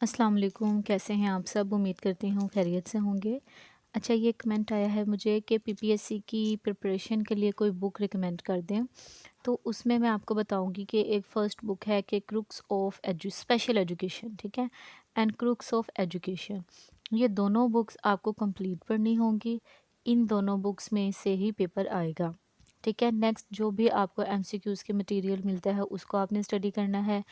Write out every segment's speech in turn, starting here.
अस्सलाम वालेकुम, कैसे हैं आप सब? उम्मीद करती हूँ खैरियत से होंगे। अच्छा, ये कमेंट आया है मुझे कि पीपीएससी की प्रिपरेशन के लिए कोई बुक रिकमेंड कर दें। तो उसमें मैं आपको बताऊँगी कि एक फ़र्स्ट बुक है कि क्रुक्स ऑफ स्पेशल एजुकेशन, ठीक है? And crux of education. ये दोनों बुक्स आपको कंप्लीट पढ़नी होंगी। इन दोनों बुक्स में से ही पेपर आएगा, ठीक है? नेक्स्ट जो भी आपको एमसीक्यूज़ के मटेरियल मिलता है उसको आपने स्टडी करना है।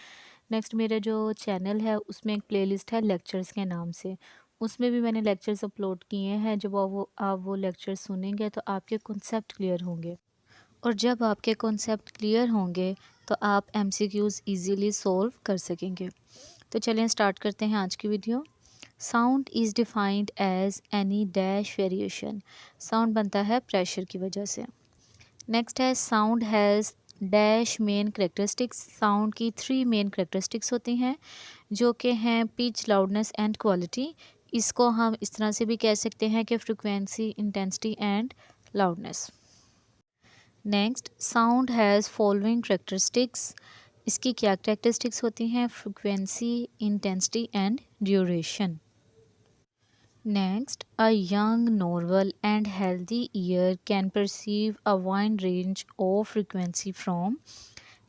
नेक्स्ट मेरा जो चैनल है उसमें एक प्लेलिस्ट है लेक्चर्स के नाम से, उसमें भी मैंने लेक्चर्स अपलोड किए हैं। जब आप वो लेक्चर्स सुनेंगे तो आपके कॉन्सेप्ट क्लियर होंगे, और जब आपके कॉन्सेप्ट क्लियर होंगे तो आप एमसीक्यूज़ इजीली सॉल्व कर सकेंगे। तो चलें स्टार्ट करते हैं आज की video. Sound is defined as any dash variation. Sound बनता है प्रेशर की वजह से। नेक्स्ट है sound has dash main characteristics. Sound की 3 मेन करेक्टरिस्टिक्स होती हैं जो कि हैं पिच, लाउडनेस एंड क्वालिटी। इसको हम इस तरह से भी कह सकते हैं कि frequency, intensity and loudness. Next, sound has following characteristics. इसकी क्या करेक्टरिस्टिक्स होती हैं? Frequency, intensity and duration. Next, a young, normal and healthy ear can perceive a wide range of frequency from।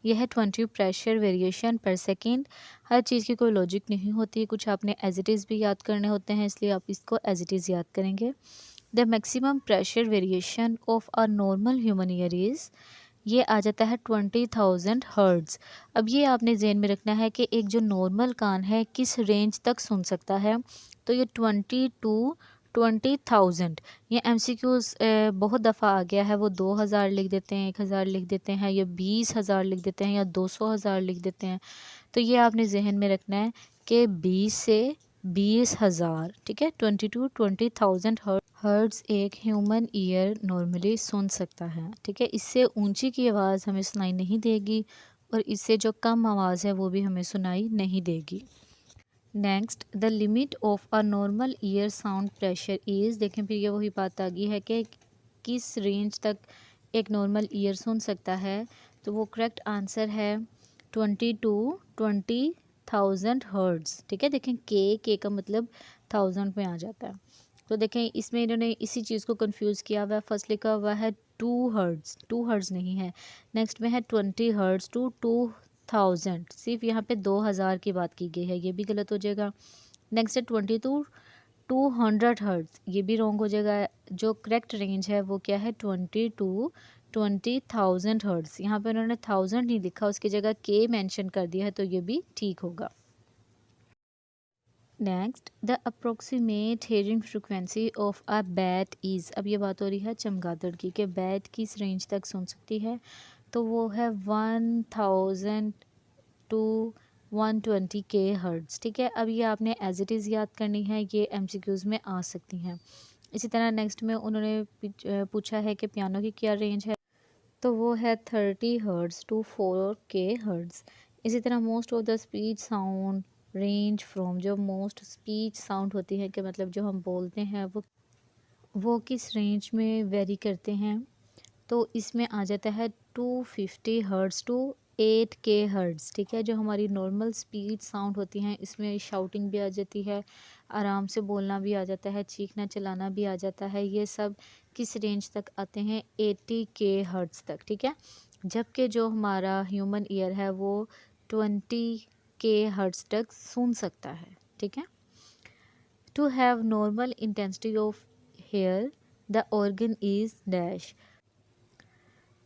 यह है 20 प्रेशर वेरिएशन पर second. हर चीज़ की कोई logic नहीं होती, कुछ आपने एज इट इज़ भी याद करने होते हैं, इसलिए आप इसको एज इट इज़ याद करेंगे। The maximum pressure variation of a normal human ear is. ये आ जाता है 20,000 हर्ट्ज़। अब ये आपने ज़हन में रखना है कि एक जो नॉर्मल कान है किस रेंज तक सुन सकता है। तो ये 20 टू 20,000। ये एमसीक्यूज़ बहुत दफ़ा आ गया है, वो 2,000 लिख देते हैं, 1,000 लिख देते हैं, या 20,000 लिख देते हैं, या 200,000 लिख देते हैं। तो ये आपने जहन में रखना है कि 20 से 20,000, ठीक है। 20 टू 20,000 हर्ट्ज़ एक ह्यूमन ईयर नॉर्मली सुन सकता है, ठीक है। इससे ऊंची की आवाज़ हमें सुनाई नहीं देगी, और इससे जो कम आवाज़ है वो भी हमें सुनाई नहीं देगी। Next, the limit of a normal year sound pressure is. देखें, फिर ये वही बात आ गई है कि किस रेंज तक एक नॉर्मल ईयर सुन सकता है। तो वो करेक्ट आंसर है 20 टू 20,000 हर्ट्ज़, ठीक है। देखें, के का मतलब 1000 में आ जाता है। तो देखें, इसमें इन्होंने इसी चीज़ को कंफ्यूज किया हुआ है। फर्स्ट लिखा हुआ है 2 हर्ट्ज़, 2 हर्ट्ज़ नहीं है। नेक्स्ट में है 20 हर्ट्ज़ टू 2000, सिर्फ यहाँ पे 2000 की बात की गई है, ये भी गलत हो जाएगा। नेक्स्ट है 20 टू 200 हर्ट्ज़, ये भी रॉन्ग हो जाएगा। जो करेक्ट रेंज है वो क्या है? 20 टू 20,000 हर्ट्ज़। यहाँ पे उन्होंने 1000 नहीं लिखा, उसकी जगह के मेंशन कर दिया है, तो ये भी ठीक होगा। Next, the approximate hearing frequency of a bat is. अब ये बात हो रही है चमगादड़ की, कि बैट किस रेंज तक सुन सकती है। तो वो है 1000 टू 120 के हर्ट्ज़, ठीक है। अब ये आपने एज इट इज़ याद करनी है, ये एमसीक्यूज़ में आ सकती हैं। इसी तरह नेक्स्ट में उन्होंने पूछा है कि पियानो की क्या रेंज है। तो वो है 30 हर्ट्ज़ टू 4 के हर्ट्ज़। इसी तरह most of the speech sound range from. जो मोस्ट स्पीच साउंड होती है, कि मतलब जो हम बोलते हैं वो किस रेंज में वेरी करते हैं। तो इसमें आ जाता है 250 हर्ट्ज़ टू 8 के हर्ट्ज़, ठीक है। जो हमारी नॉर्मल स्पीच साउंड होती हैं, इसमें शाउटिंग भी आ जाती है, आराम से बोलना भी आ जाता है, चीखना चिल्लाना भी आ जाता है। ये सब किस रेंज तक आते हैं? 80 के हर्ट्ज़ तक, ठीक है। जबकि जो हमारा ह्यूमन ईयर है वो 20 के हर्ट्ज़ तक सुन सकता है, ठीक है। To have normal intensity of hear the organ is dash.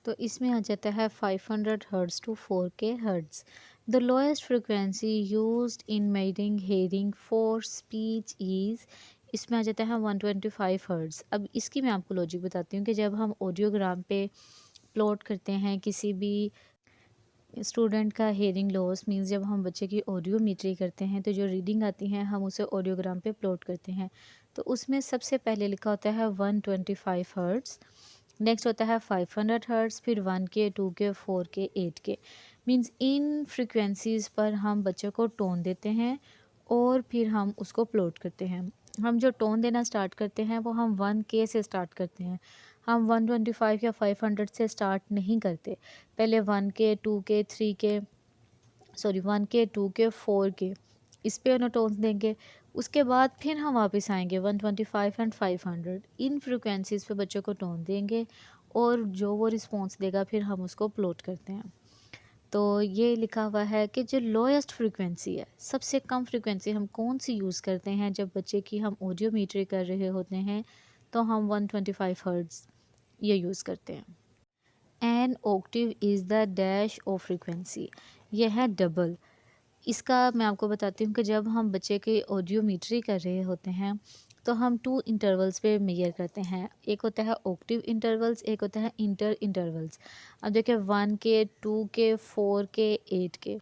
तो इसमें आ जाता है 500 हर्ट्ज़ टू 4 के hertz. The lowest frequency used in measuring hearing for speech is. इसमें आ जाता है 125 हर्ट्ज़। अब इसकी मैं आपको लॉजिक बताती हूँ कि जब हम ऑडियोग्राम पे प्लॉट करते हैं किसी भी स्टूडेंट का हेयरिंग लॉस, मीन्स जब हम बच्चे की ऑडियोमेट्री करते हैं तो जो रीडिंग आती है हम उसे ऑडियोग्राम पे प्लॉट करते हैं। तो उसमें सबसे पहले लिखा होता है 125 हर्ट्ज़, नेक्स्ट होता है 500 हर्ट्ज़, फिर 1 के, 2 के, 4 के, 8 के। मीन्स इन फ्रिक्वेंसीज़ पर हम बच्चे को टोन देते हैं और फिर हम उसको प्लॉट करते हैं। हम जो टोन देना स्टार्ट करते हैं वो हम 1 के से स्टार्ट करते हैं, हम 125 या 500 से स्टार्ट नहीं करते। पहले 1 के, 2 के, 3 के, सॉरी 1 के, 2 के, 4 के, इस पे उन्हें टोन्स देंगे। उसके बाद फिर हम वापस आएंगे 125 एंड 500, इन फ्रिक्वेंसीज़ पे बच्चों को टोन देंगे और जो वो रिस्पॉन्स देगा फिर हम उसको प्लॉट करते हैं। तो ये लिखा हुआ है कि जो लोएस्ट फ्रिक्वेंसी है, सबसे कम फ्रिक्वेंसी हम कौन सी यूज़ करते हैं जब बच्चे की हम ऑडियोमीट्री कर रहे होते हैं, तो हम 125 हर्ट्ज़ ये यूज़ करते हैं। An octave is the dash of frequency, ये है डबल। इसका मैं आपको बताती हूँ कि जब हम बच्चे की ऑडियोमीट्री कर रहे होते हैं तो हम 2 इंटरवल्स पे मेजर करते हैं। एक होता है ऑक्टिव इंटरवल्स, एक होता है इंटर इंटरवल्स। अब देखिए 1 के, 2 के, 4 के, 8 के,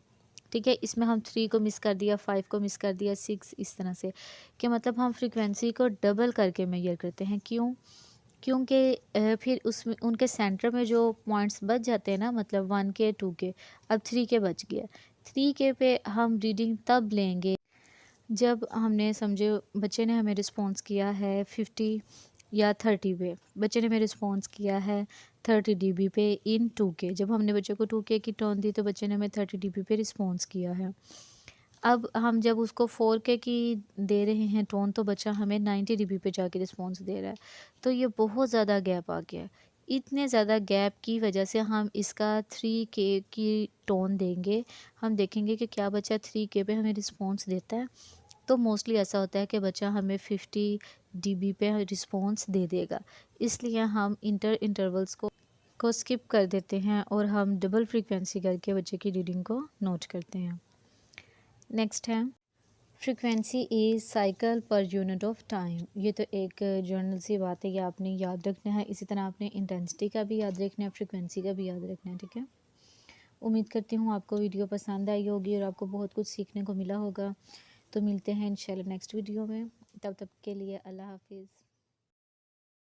ठीक है। इसमें हम 3 को मिस कर दिया, 5 को मिस कर दिया, 6, इस तरह से कि मतलब हम फ्रीक्वेंसी को डबल करके मेजर करते हैं। क्यों? क्योंकि फिर उसमें उनके सेंटर में जो पॉइंट्स बच जाते हैं ना, मतलब 1 के, 2 के, अब 3 के बच गया। 3 के पे हम रीडिंग तब लेंगे जब हमने समझे बच्चे ने हमें रिस्पॉन्स किया है 50 या 30 पे, बच्चे ने हमें रिस्पॉन्स किया है 30 dB पे इन 2 के। जब हमने बच्चे को 2 के की टोन दी तो बच्चे ने हमें 30 dB पे रिस्पॉन्स किया है। अब हम जब उसको 4K की दे रहे हैं टोन तो बच्चा हमें 90 dB पे जाके रिस्पॉन्स दे रहा है। तो ये बहुत ज़्यादा गैप आ गया है। इतने ज़्यादा गैप की वजह से हम इसका 3K की टोन देंगे। हम देखेंगे कि क्या बच्चा 3K पे हमें रिस्पॉन्स देता है। तो मोस्टली ऐसा होता है कि बच्चा हमें 50 dB पे रिस्पॉन्स दे देगा। इसलिए हम इंटरवल्स को स्किप कर देते हैं और हम डबल फ्रीक्वेंसी करके बच्चे की रीडिंग को नोट करते हैं। नेक्स्ट है frequency is cycle per unit of time. ये तो एक जर्नल सी बात है, ये आपने याद रखना है। इसी तरह आपने इंटेंसिटी का भी याद रखना है, फ्रीक्वेंसी का भी याद रखना है, ठीक है। उम्मीद करती हूँ आपको वीडियो पसंद आई होगी और आपको बहुत कुछ सीखने को मिला होगा। तो मिलते हैं इंशाल्लाह नेक्स्ट वीडियो में, तब तक के लिए अल्लाह हाफिज़।